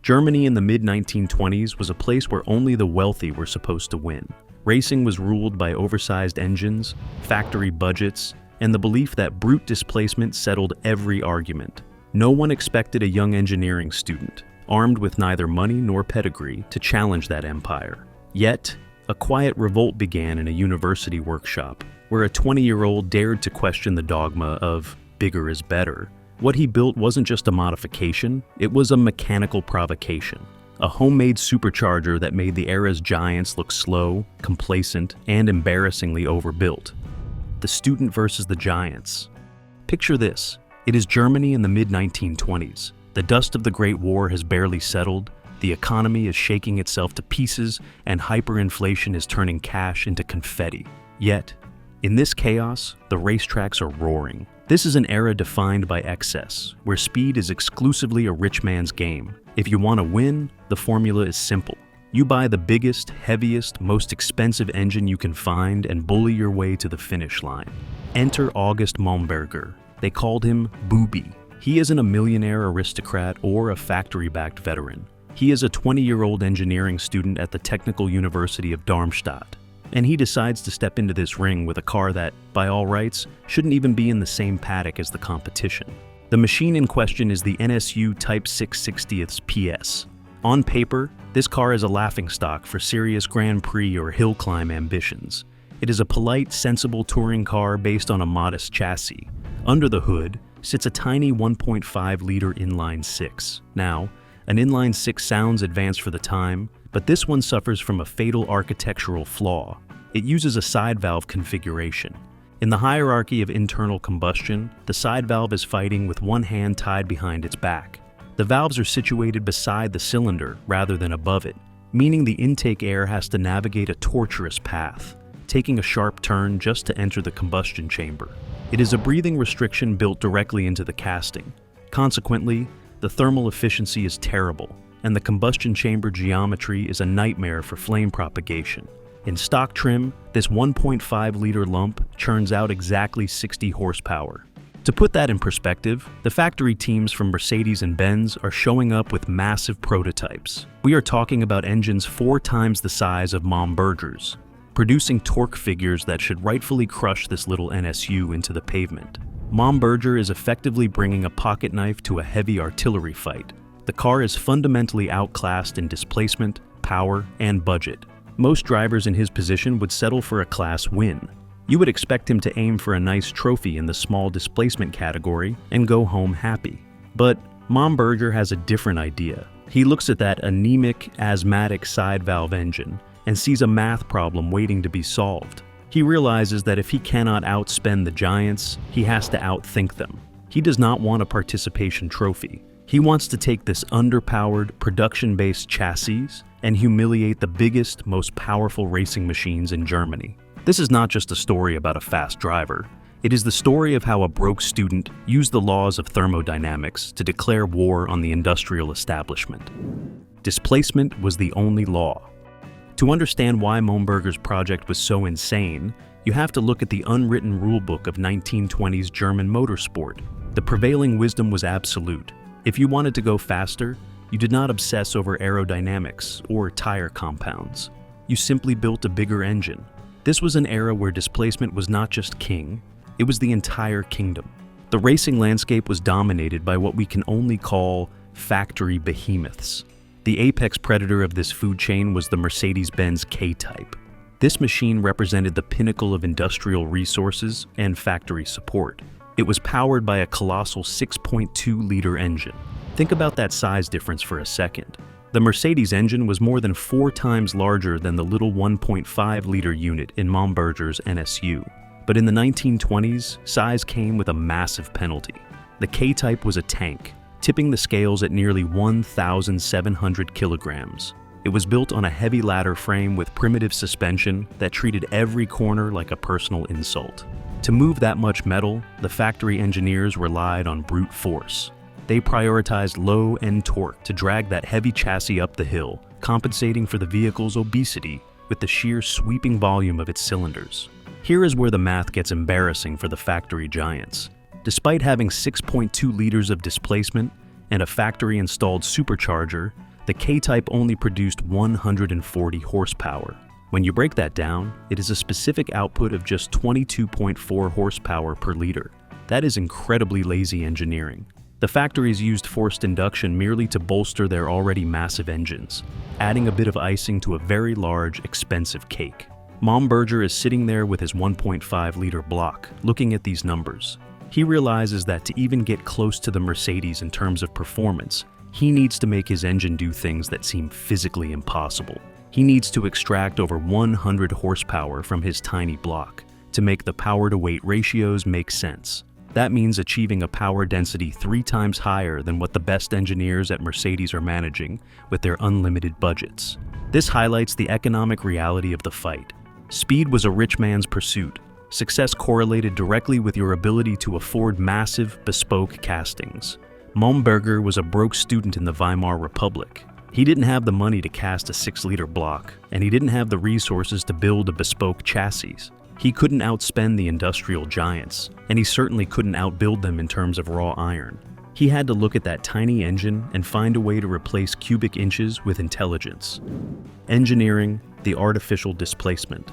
Germany in the mid-1920s was a place where only the wealthy were supposed to win. Racing was ruled by oversized engines, factory budgets, and the belief that brute displacement settled every argument. No one expected a young engineering student, armed with neither money nor pedigree, to challenge that empire. Yet, a quiet revolt began in a university workshop, where a 20-year-old dared to question the dogma of bigger is better. What he built wasn't just a modification, it was a mechanical provocation. A homemade supercharger that made the era's giants look slow, complacent, and embarrassingly overbuilt. The student versus the giants. Picture this. It is Germany in the mid-1920s. The dust of the Great War has barely settled, the economy is shaking itself to pieces, and hyperinflation is turning cash into confetti. Yet, in this chaos, the racetracks are roaring. This is an era defined by excess, where speed is exclusively a rich man's game. If you want to win, the formula is simple. You buy the biggest, heaviest, most expensive engine you can find and bully your way to the finish line. Enter August Momberger. They called him Booby. He isn't a millionaire aristocrat or a factory-backed veteran. He is a 20-year-old engineering student at the Technical University of Darmstadt. And he decides to step into this ring with a car that, by all rights, shouldn't even be in the same paddock as the competition. The machine in question is the NSU Type 6/60ths PS. On paper, this car is a laughingstock for serious Grand Prix or hill climb ambitions. It is a polite, sensible touring car based on a modest chassis. Under the hood sits a tiny 1.5-liter inline-six. Now, an inline-six sounds advanced for the time, but this one suffers from a fatal architectural flaw. It uses a side valve configuration. In the hierarchy of internal combustion, the side valve is fighting with one hand tied behind its back. The valves are situated beside the cylinder rather than above it, meaning the intake air has to navigate a tortuous path, taking a sharp turn just to enter the combustion chamber. It is a breathing restriction built directly into the casting. Consequently, the thermal efficiency is terrible, and the combustion chamber geometry is a nightmare for flame propagation. In stock trim, this 1.5-liter lump churns out exactly 60 horsepower. To put that in perspective, the factory teams from Mercedes and Benz are showing up with massive prototypes. We are talking about engines 4 times the size of Momberger's, producing torque figures that should rightfully crush this little NSU into the pavement. Momberger is effectively bringing a pocket knife to a heavy artillery fight. The car is fundamentally outclassed in displacement, power, and budget. Most drivers in his position would settle for a class win. You would expect him to aim for a nice trophy in the small displacement category and go home happy. But Momberger has a different idea. He looks at that anemic, asthmatic side valve engine and sees a math problem waiting to be solved. He realizes that if he cannot outspend the giants, he has to outthink them. He does not want a participation trophy. He wants to take this underpowered, production-based chassis and humiliate the biggest, most powerful racing machines in Germany. This is not just a story about a fast driver. It is the story of how a broke student used the laws of thermodynamics to declare war on the industrial establishment. Displacement was the only law. To understand why Momberger's project was so insane, you have to look at the unwritten rulebook of 1920s German motorsport. The prevailing wisdom was absolute. If you wanted to go faster, you did not obsess over aerodynamics or tire compounds. You simply built a bigger engine. This was an era where displacement was not just king, it was the entire kingdom. The racing landscape was dominated by what we can only call factory behemoths. The apex predator of this food chain was the Mercedes-Benz K-Type. This machine represented the pinnacle of industrial resources and factory support. It was powered by a colossal 6.2-liter engine. Think about that size difference for a second. The Mercedes engine was more than 4 times larger than the little 1.5-liter unit in Momberger's NSU. But in the 1920s, size came with a massive penalty. The K-Type was a tank, tipping the scales at nearly 1,700 kilograms. It was built on a heavy ladder frame with primitive suspension that treated every corner like a personal insult. To move that much metal, the factory engineers relied on brute force. They prioritized low-end torque to drag that heavy chassis up the hill, compensating for the vehicle's obesity with the sheer sweeping volume of its cylinders. Here is where the math gets embarrassing for the factory giants. Despite having 6.2 liters of displacement and a factory-installed supercharger, The K-type only produced 140 horsepower. When you break that down, it is a specific output of just 22.4 horsepower per liter. That is incredibly lazy engineering. The factories used forced induction merely to bolster their already massive engines, adding a bit of icing to a very large, expensive cake. Momberger is sitting there with his 1.5-liter block, looking at these numbers. He realizes that to even get close to the Mercedes in terms of performance, he needs to make his engine do things that seem physically impossible. He needs to extract over 100 horsepower from his tiny block to make the power-to-weight ratios make sense. That means achieving a power density 3 times higher than what the best engineers at Mercedes are managing with their unlimited budgets. This highlights the economic reality of the fight. Speed was a rich man's pursuit. Success correlated directly with your ability to afford massive, bespoke castings. Momberger was a broke student in the Weimar Republic. He didn't have the money to cast a 6-liter block, and he didn't have the resources to build a bespoke chassis. He couldn't outspend the industrial giants, and he certainly couldn't outbuild them in terms of raw iron. He had to look at that tiny engine and find a way to replace cubic inches with intelligence. Engineering the artificial displacement.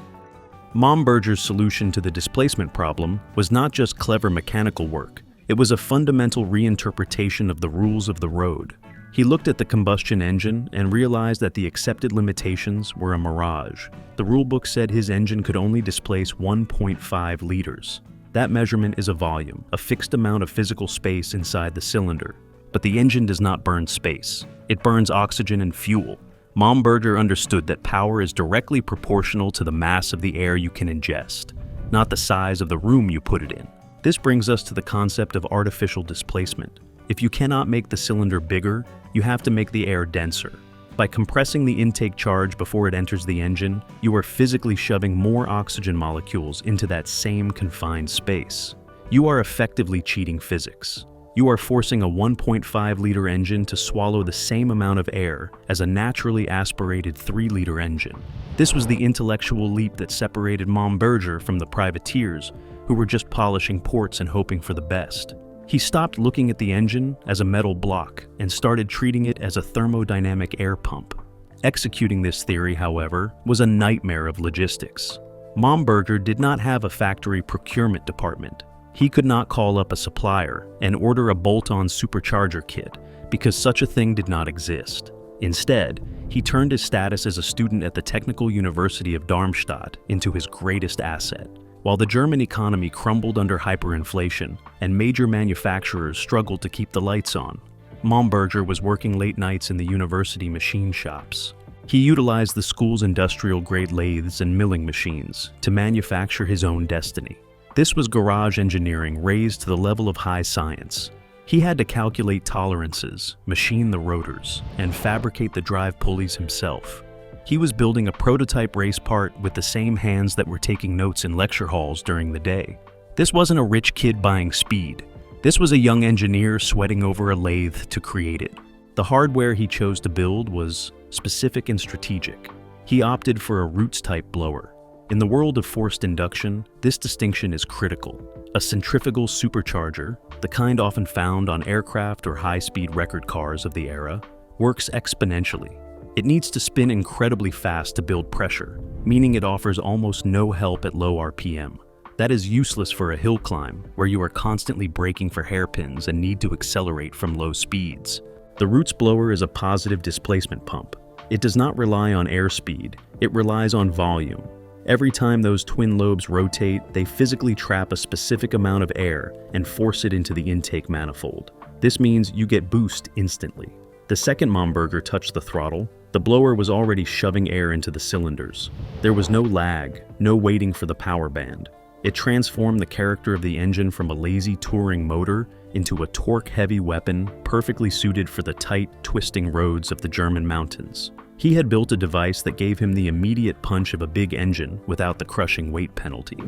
Momberger's solution to the displacement problem was not just clever mechanical work. It was a fundamental reinterpretation of the rules of the road. He looked at the combustion engine and realized that the accepted limitations were a mirage. The rulebook said his engine could only displace 1.5 liters. That measurement is a volume, a fixed amount of physical space inside the cylinder. But the engine does not burn space. It burns oxygen and fuel. Momberger understood that power is directly proportional to the mass of the air you can ingest, not the size of the room you put it in. This brings us to the concept of artificial displacement. If you cannot make the cylinder bigger, you have to make the air denser. By compressing the intake charge before it enters the engine, you are physically shoving more oxygen molecules into that same confined space. You are effectively cheating physics. You are forcing a 1.5-liter engine to swallow the same amount of air as a naturally aspirated 3-liter engine. This was the intellectual leap that separated Momberger from the privateers who were just polishing ports and hoping for the best. He stopped looking at the engine as a metal block and started treating it as a thermodynamic air pump. Executing this theory, however, was a nightmare of logistics. Momberger did not have a factory procurement department. He could not call up a supplier and order a bolt-on supercharger kit because such a thing did not exist. Instead, he turned his status as a student at the Technical University of Darmstadt into his greatest asset. While the German economy crumbled under hyperinflation and major manufacturers struggled to keep the lights on, Momberger was working late nights in the university machine shops. He utilized the school's industrial-grade lathes and milling machines to manufacture his own destiny. This was garage engineering raised to the level of high science. He had to calculate tolerances, machine the rotors, and fabricate the drive pulleys himself. He was building a prototype race part with the same hands that were taking notes in lecture halls during the day. This wasn't a rich kid buying speed. This was a young engineer sweating over a lathe to create it. The hardware he chose to build was specific and strategic. He opted for a roots-type blower. In the world of forced induction, this distinction is critical. A centrifugal supercharger, the kind often found on aircraft or high-speed record cars of the era, works exponentially. It needs to spin incredibly fast to build pressure, meaning it offers almost no help at low RPM. That is useless for a hill climb, where you are constantly braking for hairpins and need to accelerate from low speeds. The roots blower is a positive displacement pump. It does not rely on airspeed, it relies on volume. Every time those twin lobes rotate, they physically trap a specific amount of air and force it into the intake manifold. This means you get boost instantly. The second Momberger touched the throttle, the blower was already shoving air into the cylinders. There was no lag, no waiting for the power band. It transformed the character of the engine from a lazy touring motor into a torque-heavy weapon perfectly suited for the tight, twisting roads of the German mountains. He had built a device that gave him the immediate punch of a big engine without the crushing weight penalty.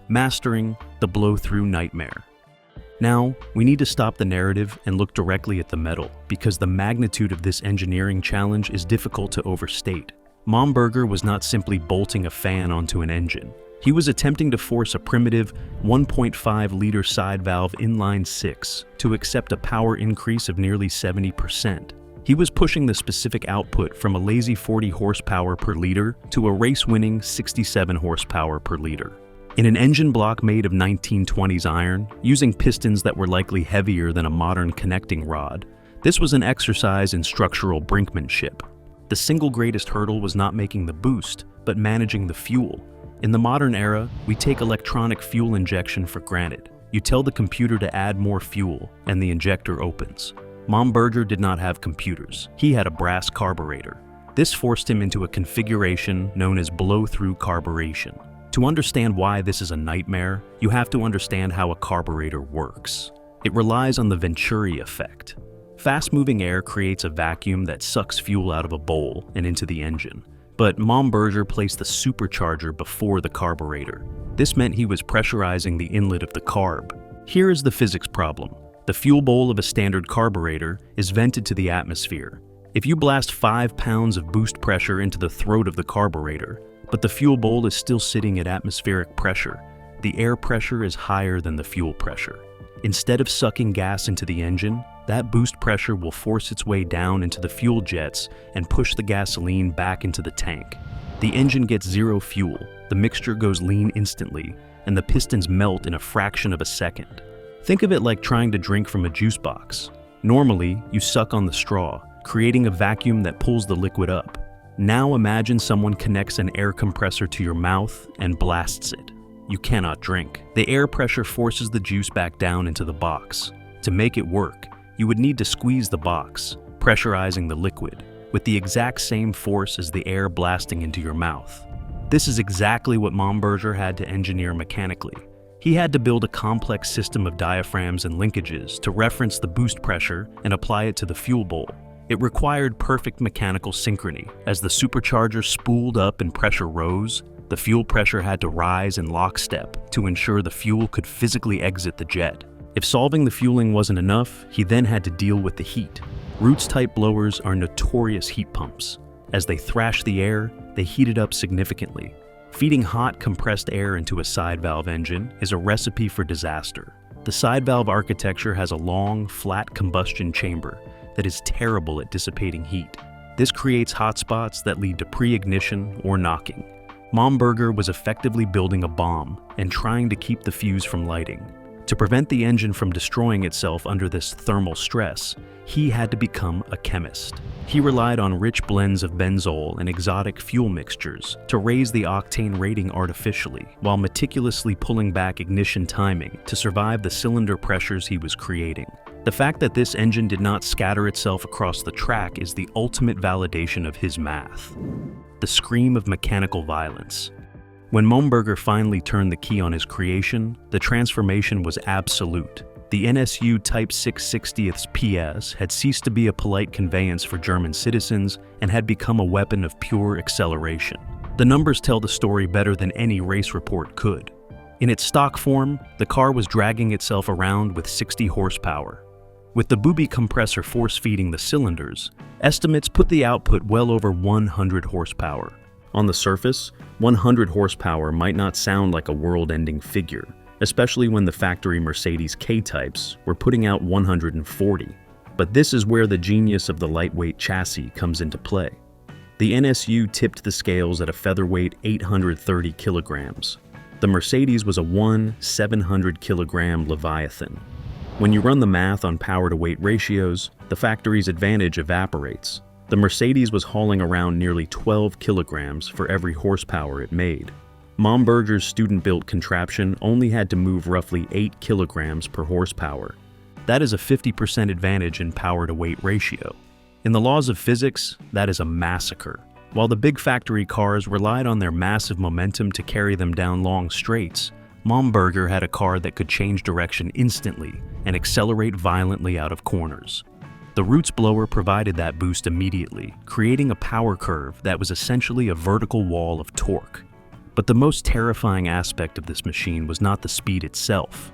Mastering the blow-through nightmare. Now, we need to stop the narrative and look directly at the metal, because the magnitude of this engineering challenge is difficult to overstate. Momberger was not simply bolting a fan onto an engine. He was attempting to force a primitive 1.5-liter side valve inline-six to accept a power increase of nearly 70%. He was pushing the specific output from a lazy 40 horsepower per liter to a race-winning 67 horsepower per liter. In an engine block made of 1920s iron, using pistons that were likely heavier than a modern connecting rod, this was an exercise in structural brinkmanship. The single greatest hurdle was not making the boost, but managing the fuel. In the modern era, we take electronic fuel injection for granted. You tell the computer to add more fuel, and the injector opens. Momberger did not have computers. He had a brass carburetor. This forced him into a configuration known as blow-through carburation. To understand why this is a nightmare, you have to understand how a carburetor works. It relies on the Venturi effect. Fast-moving air creates a vacuum that sucks fuel out of a bowl and into the engine. But Momberger placed the supercharger before the carburetor. This meant he was pressurizing the inlet of the carb. Here is the physics problem. The fuel bowl of a standard carburetor is vented to the atmosphere. If you blast 5 pounds of boost pressure into the throat of the carburetor, but the fuel bowl is still sitting at atmospheric pressure, the air pressure is higher than the fuel pressure. Instead of sucking gas into the engine, that boost pressure will force its way down into the fuel jets and push the gasoline back into the tank. The engine gets zero fuel, the mixture goes lean instantly, and the pistons melt in a fraction of a second. Think of it like trying to drink from a juice box. Normally, you suck on the straw, creating a vacuum that pulls the liquid up. Now imagine someone connects an air compressor to your mouth and blasts it. You cannot drink. The air pressure forces the juice back down into the box. To make it work, you would need to squeeze the box, pressurizing the liquid, with the exact same force as the air blasting into your mouth. This is exactly what Momberger had to engineer mechanically. He had to build a complex system of diaphragms and linkages to reference the boost pressure and apply it to the fuel bowl. It required perfect mechanical synchrony. As the supercharger spooled up and pressure rose, the fuel pressure had to rise in lockstep to ensure the fuel could physically exit the jet. If solving the fueling wasn't enough, he then had to deal with the heat. Roots-type blowers are notorious heat pumps. As they thrash the air, they heat it up significantly. Feeding hot, compressed air into a side valve engine is a recipe for disaster. The side valve architecture has a long, flat combustion chamber that is terrible at dissipating heat. This creates hotspots that lead to pre-ignition or knocking. Momberger was effectively building a bomb and trying to keep the fuse from lighting. To prevent the engine from destroying itself under this thermal stress, he had to become a chemist. He relied on rich blends of benzol and exotic fuel mixtures to raise the octane rating artificially, while meticulously pulling back ignition timing to survive the cylinder pressures he was creating. The fact that this engine did not scatter itself across the track is the ultimate validation of his math. The scream of mechanical violence. When Momberger finally turned the key on his creation, the transformation was absolute. The NSU Type 6/60ths PS had ceased to be a polite conveyance for German citizens and had become a weapon of pure acceleration. The numbers tell the story better than any race report could. In its stock form, the car was dragging itself around with 60 horsepower. With the booby compressor force-feeding the cylinders, estimates put the output well over 100 horsepower. On the surface, 100 horsepower might not sound like a world-ending figure, especially when the factory Mercedes K-types were putting out 140. But this is where the genius of the lightweight chassis comes into play. The NSU tipped the scales at a featherweight 830 kilograms. The Mercedes was a 700 kilogram Leviathan. When you run the math on power-to-weight ratios, the factory's advantage evaporates. The Mercedes was hauling around nearly 12 kilograms for every horsepower it made. Momberger's student-built contraption only had to move roughly 8 kilograms per horsepower. That is a 50% advantage in power-to-weight ratio. In the laws of physics, that is a massacre. While the big factory cars relied on their massive momentum to carry them down long straights, Momberger had a car that could change direction instantly and accelerate violently out of corners. The Roots blower provided that boost immediately, creating a power curve that was essentially a vertical wall of torque. But the most terrifying aspect of this machine was not the speed itself.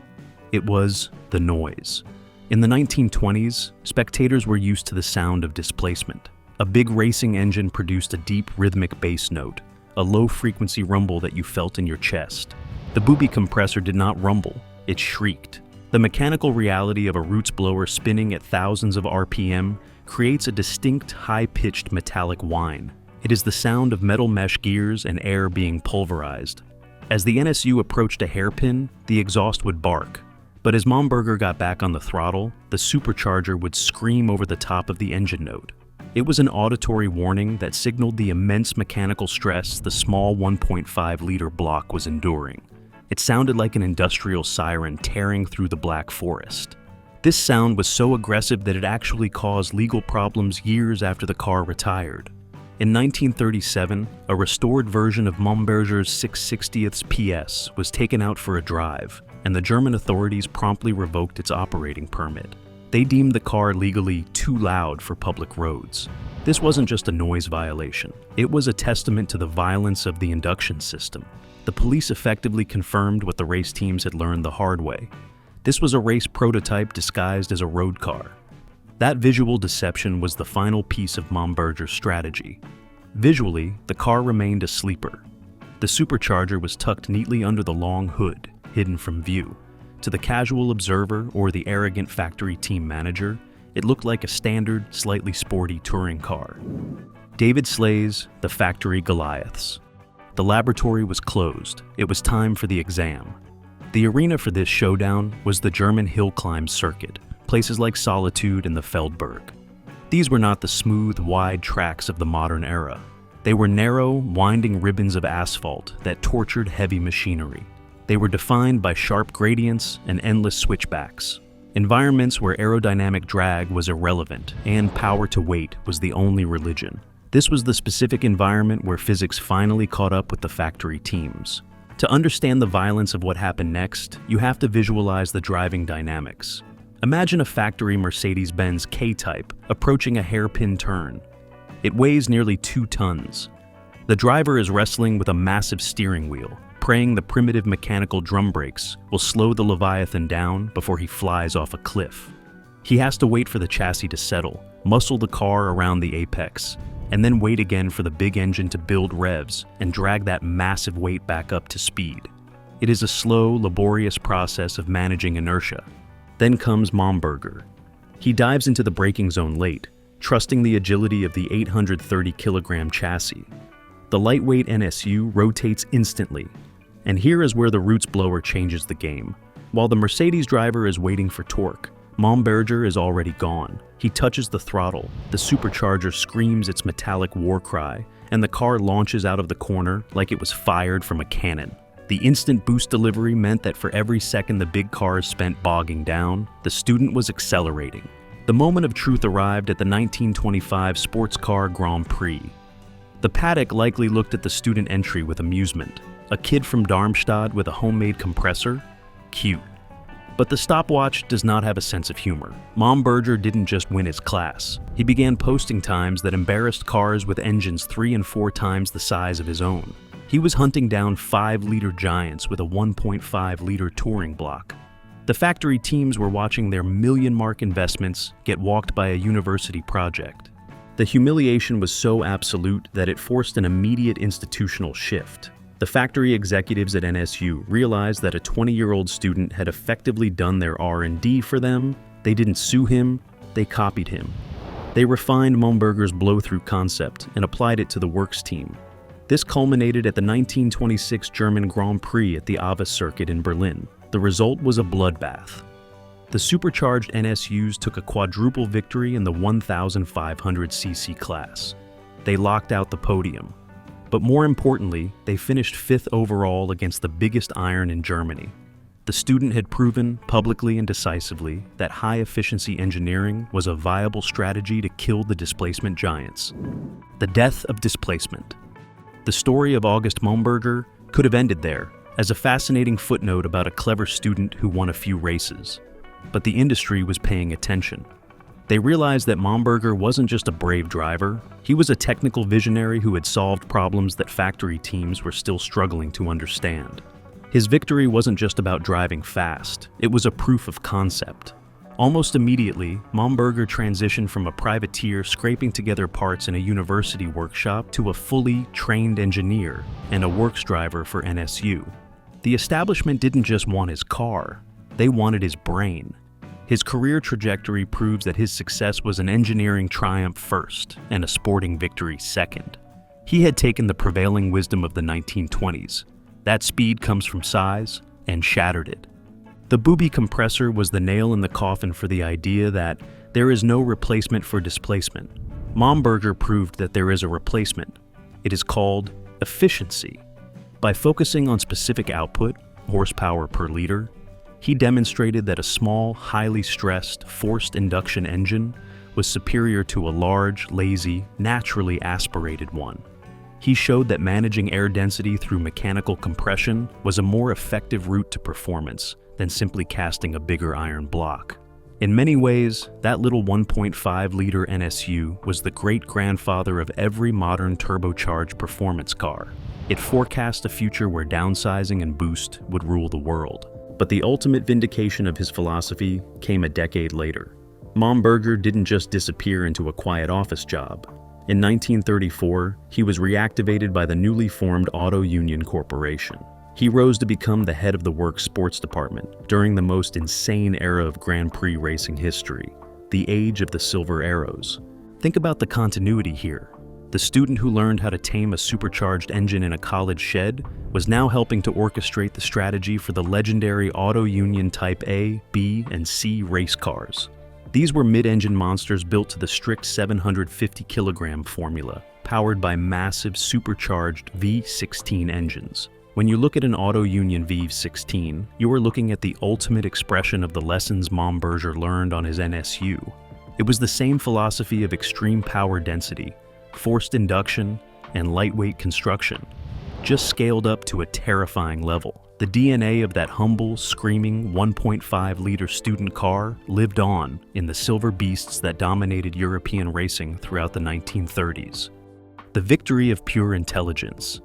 It was the noise. In the 1920s, spectators were used to the sound of displacement. A big racing engine produced a deep rhythmic bass note, a low-frequency rumble that you felt in your chest. The booby compressor did not rumble, it shrieked. The mechanical reality of a Roots blower spinning at thousands of RPM creates a distinct, high-pitched metallic whine. It is the sound of metal mesh gears and air being pulverized. As the NSU approached a hairpin, the exhaust would bark. But as Momberger got back on the throttle, the supercharger would scream over the top of the engine note. It was an auditory warning that signaled the immense mechanical stress the small 1.5-liter block was enduring. It sounded like an industrial siren tearing through the Black Forest. This sound was so aggressive that it actually caused legal problems years after the car retired. In 1937, a restored version of Momberger's 6/60ths PS was taken out for a drive, and the German authorities promptly revoked its operating permit. They deemed the car legally too loud for public roads. This wasn't just a noise violation. It was a testament to the violence of the induction system. The police effectively confirmed what the race teams had learned the hard way. This was a race prototype disguised as a road car. That visual deception was the final piece of Momberger's strategy. Visually, the car remained a sleeper. The supercharger was tucked neatly under the long hood, hidden from view. To the casual observer or the arrogant factory team manager, it looked like a standard, slightly sporty touring car. David Slay's The Factory Goliaths. The laboratory was closed. It was time for the exam. The arena for this showdown was the German hill climb circuit, places like Solitude and the Feldberg. These were not the smooth, wide tracks of the modern era. They were narrow, winding ribbons of asphalt that tortured heavy machinery. They were defined by sharp gradients and endless switchbacks. Environments where aerodynamic drag was irrelevant and power to weight was the only religion. This was the specific environment where physics finally caught up with the factory teams. To understand the violence of what happened next, you have to visualize the driving dynamics. Imagine a factory Mercedes-Benz K-Type approaching a hairpin turn. It weighs nearly 2 tons. The driver is wrestling with a massive steering wheel, praying the primitive mechanical drum brakes will slow the Leviathan down before he flies off a cliff. He has to wait for the chassis to settle, muscle the car around the apex, and then wait again for the big engine to build revs and drag that massive weight back up to speed. It is a slow, laborious process of managing inertia. Then comes Momberger. He dives into the braking zone late, trusting the agility of the 830-kilogram chassis. The lightweight NSU rotates instantly, and here is where the Roots blower changes the game. While the Mercedes driver is waiting for torque, Momberger is already gone. He touches the throttle, the supercharger screams its metallic war cry, and the car launches out of the corner like it was fired from a cannon. The instant boost delivery meant that for every second the big cars spent bogging down, the student was accelerating. The moment of truth arrived at the 1925 Sports Car Grand Prix. The paddock likely looked at the student entry with amusement. A kid from Darmstadt with a homemade compressor? Cute. But the stopwatch does not have a sense of humor. Momberger didn't just win his class. He began posting times that embarrassed cars with engines 3 and 4 times the size of his own. He was hunting down 5-liter giants with a 1.5-liter touring block. The factory teams were watching their million-mark investments get walked by a university project. The humiliation was so absolute that it forced an immediate institutional shift. The factory executives at NSU realized that a 20-year-old student had effectively done their R&D for them. They didn't sue him, they copied him. They refined Momberger's blow-through concept and applied it to the works team. This culminated at the 1926 German Grand Prix at the Ava circuit in Berlin. The result was a bloodbath. The supercharged NSUs took a quadruple victory in the 1,500cc class. They locked out the podium. But more importantly, they finished 5th overall against the biggest iron in Germany. The student had proven, publicly and decisively, that high-efficiency engineering was a viable strategy to kill the displacement giants. The death of displacement. The story of August Momberger could have ended there, as a fascinating footnote about a clever student who won a few races. But the industry was paying attention. They realized that Momberger wasn't just a brave driver, he was a technical visionary who had solved problems that factory teams were still struggling to understand. His victory wasn't just about driving fast, it was a proof of concept. Almost immediately, Momberger transitioned from a privateer scraping together parts in a university workshop to a fully trained engineer and a works driver for NSU. The establishment didn't just want his car, they wanted his brain. His career trajectory proves that his success was an engineering triumph first and a sporting victory second. He had taken the prevailing wisdom of the 1920s. That speed comes from size, and shattered it. The booby compressor was the nail in the coffin for the idea that there is no replacement for displacement. Momberger proved that there is a replacement. It is called efficiency. By focusing on specific output, horsepower per liter, he demonstrated that a small, highly stressed, forced induction engine was superior to a large, lazy, naturally aspirated one. He showed that managing air density through mechanical compression was a more effective route to performance than simply casting a bigger iron block. In many ways, that little 1.5-liter NSU was the great-grandfather of every modern turbocharged performance car. It forecast a future where downsizing and boost would rule the world. But the ultimate vindication of his philosophy came a decade later. Momberger didn't just disappear into a quiet office job. In 1934, he was reactivated by the newly formed Auto Union Corporation. He rose to become the head of the works sports department during the most insane era of Grand Prix racing history, the age of the Silver Arrows. Think about the continuity here. The student who learned how to tame a supercharged engine in a college shed was now helping to orchestrate the strategy for the legendary Auto Union Type A, B, and C race cars. These were mid-engine monsters built to the strict 750-kilogram formula, powered by massive supercharged V16 engines. When you look at an Auto Union V16, you are looking at the ultimate expression of the lessons Momberger learned on his NSU. It was the same philosophy of extreme power density, forced induction, and lightweight construction, just scaled up to a terrifying level. The DNA of that humble, screaming 1.5-liter student car lived on in the silver beasts that dominated European racing throughout the 1930s. The victory of pure intelligence.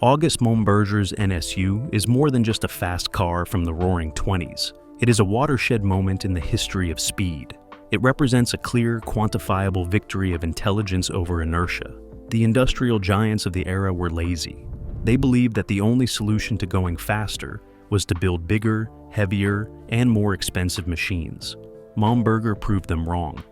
August Momberger's NSU is more than just a fast car from the roaring 20s. It is a watershed moment in the history of speed. It represents a clear, quantifiable victory of intelligence over inertia. The industrial giants of the era were lazy. They believed that the only solution to going faster was to build bigger, heavier, and more expensive machines. Momberger proved them wrong.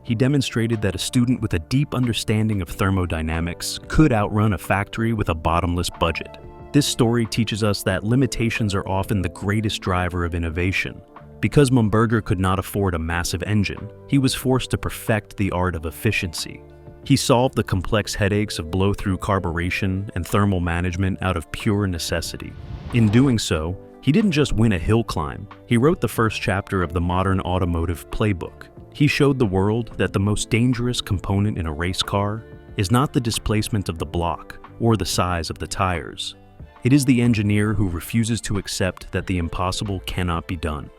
He demonstrated that a student with a deep understanding of thermodynamics could outrun a factory with a bottomless budget. This story teaches us that limitations are often the greatest driver of innovation. Because Momberger could not afford a massive engine, he was forced to perfect the art of efficiency. He solved the complex headaches of blow-through carburation and thermal management out of pure necessity. In doing so, he didn't just win a hill climb, he wrote the first chapter of the modern automotive playbook. He showed the world that the most dangerous component in a race car is not the displacement of the block or the size of the tires. It is the engineer who refuses to accept that the impossible cannot be done.